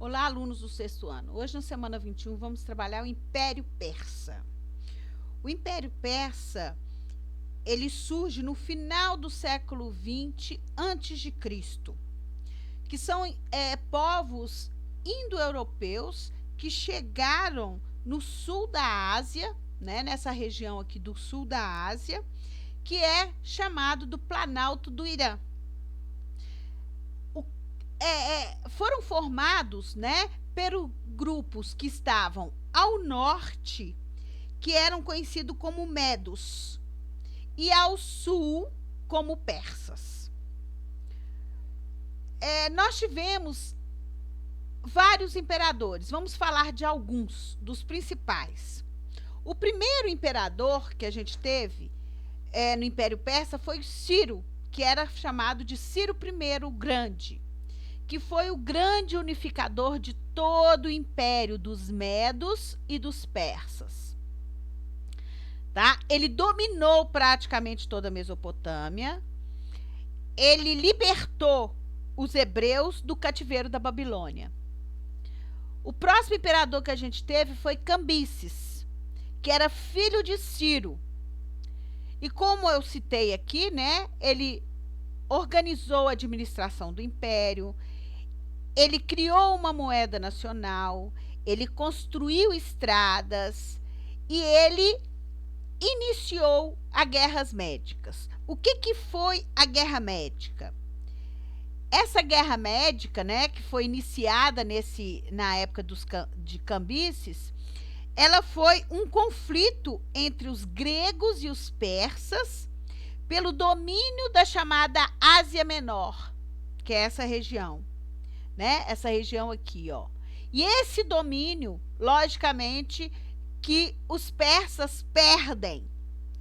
Olá, alunos do sexto ano. Hoje, na semana 21, vamos trabalhar o Império Persa. O Império Persa, ele surge no final do século XX a.C., que são povos indo-europeus que chegaram no sul da Ásia, né, nessa região aqui do sul da Ásia, que é chamado do Planalto do Irã. Foram formados, né, por grupos que estavam ao norte, que eram conhecidos como medos, e ao sul como persas. Nós tivemos vários imperadores. Vamos falar de alguns dos principais. O primeiro imperador que a gente teve no Império Persa foi Ciro, que era chamado de Ciro I o Grande, que foi o grande unificador de todo o império dos medos e dos persas. Tá? Ele dominou praticamente toda a Mesopotâmia. Ele libertou os hebreus do cativeiro da Babilônia. O próximo imperador que a gente teve foi Cambises, que era filho de Ciro. E como eu citei aqui, né, ele organizou a administração do império, ele criou uma moeda nacional, ele construiu estradas e ele iniciou as guerras médicas. O que foi a Guerra Médica? Essa Guerra Médica, né, que foi iniciada na época de Cambises, ela foi um conflito entre os gregos e os persas pelo domínio da chamada Ásia Menor, que é essa região. Né? Essa região aqui, ó. E esse domínio, logicamente, que os persas perdem.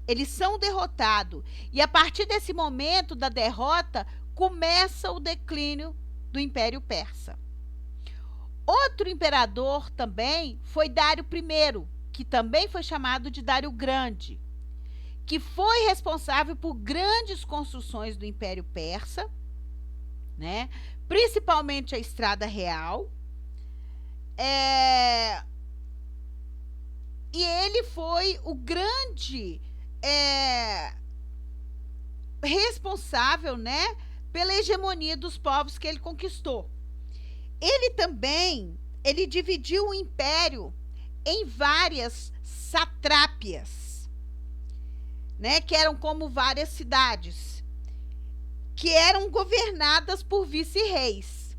Eles são derrotados. E a partir desse momento da derrota, começa o declínio do Império Persa. Outro imperador também foi Dário I, que também foi chamado de Dário Grande, que foi responsável por grandes construções do Império Persa, né? Principalmente a Estrada Real. E ele foi o grande responsável, né, pela hegemonia dos povos que ele conquistou. Ele dividiu o império em várias satrápias, né, que eram como várias cidades, que eram governadas por vice-reis.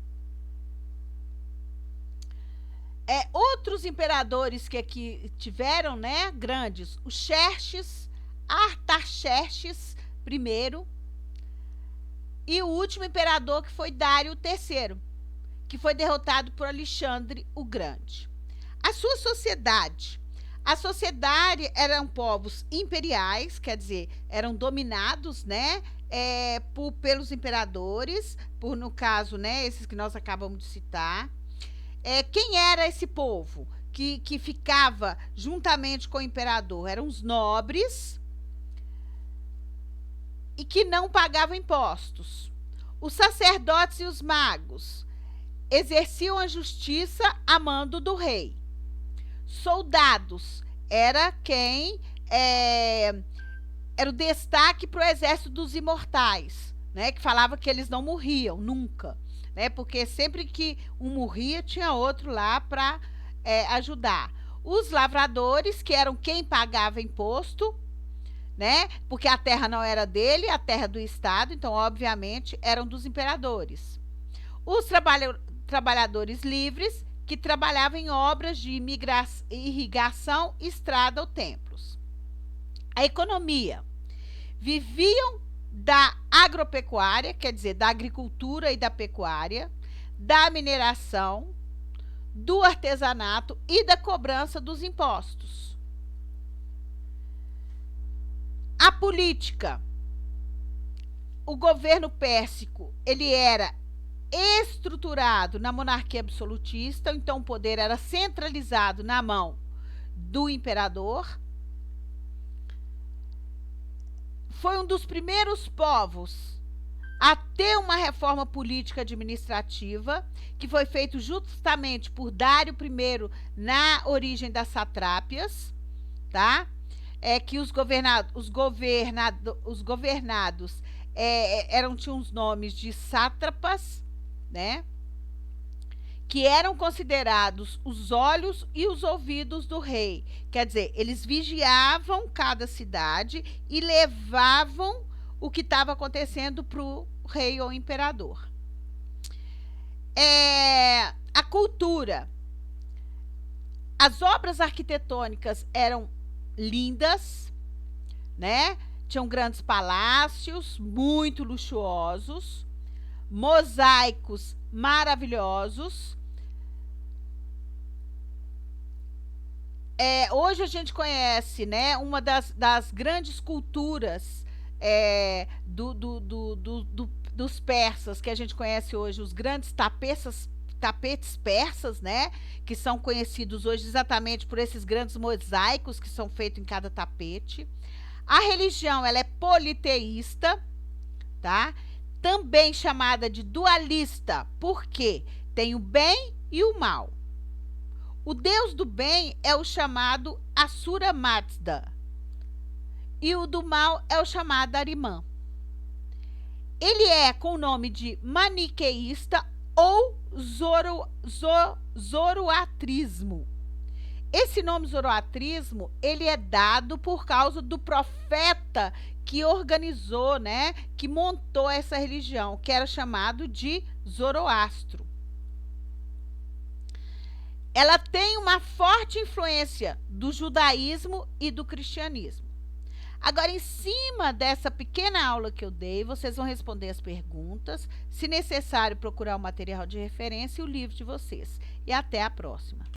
Outros imperadores que aqui tiveram, né, grandes, o Xerxes, Artaxerxes I, e o último imperador que foi Dário III, que foi derrotado por Alexandre o Grande. A sociedade eram povos imperiais, quer dizer, eram dominados, né, pelos imperadores, no caso, né, esses que nós acabamos de citar. Quem era esse povo que ficava juntamente com o imperador? Eram os nobres e que não pagavam impostos. Os sacerdotes e os magos exerciam a justiça a mando do rei. Soldados era quem era o destaque para o exército dos imortais, né, que falava que eles não morriam nunca, né, porque sempre que um morria tinha outro lá para ajudar. Os lavradores, que eram quem pagava imposto, né, porque a terra não era dele, a terra do Estado, então obviamente eram dos imperadores. Os trabalhadores livres, que trabalhavam em obras de irrigação, estrada ou templos. A economia. Viviam da agropecuária, quer dizer, da agricultura e da pecuária, da mineração, do artesanato e da cobrança dos impostos. A política. O governo pérsico, ele era estruturado na monarquia absolutista, então o poder era centralizado na mão do imperador. Foi um dos primeiros povos a ter uma reforma política administrativa, que foi feito justamente por Dário I na origem das satrápias, tá? Que os governados tinham os nomes de sátrapas, né? Que eram considerados os olhos e os ouvidos do rei. Quer dizer, eles vigiavam cada cidade e levavam o que estava acontecendo para o rei ou imperador. A cultura. As obras arquitetônicas eram lindas, né? Tinham grandes palácios, muito luxuosos, mosaicos maravilhosos. Hoje a gente conhece, né, uma das grandes culturas dos persas, que a gente conhece hoje, os grandes tapetes persas, né, que são conhecidos hoje exatamente por esses grandes mosaicos que são feitos em cada tapete. A religião, ela é politeísta, tá? Também chamada de dualista, porque tem o bem e o mal. O deus do bem é o chamado Asura Mazda, e o do mal é o chamado Ahriman. Ele é com o nome de maniqueísta ou zoroatrismo. Esse nome zoroatrismo, ele é dado por causa do profeta que organizou, né, que montou essa religião, que era chamado de Zoroastro. Ela tem uma forte influência do judaísmo e do cristianismo. Agora, em cima dessa pequena aula que eu dei, vocês vão responder as perguntas, se necessário, procurar o material de referência e o livro de vocês. E até a próxima.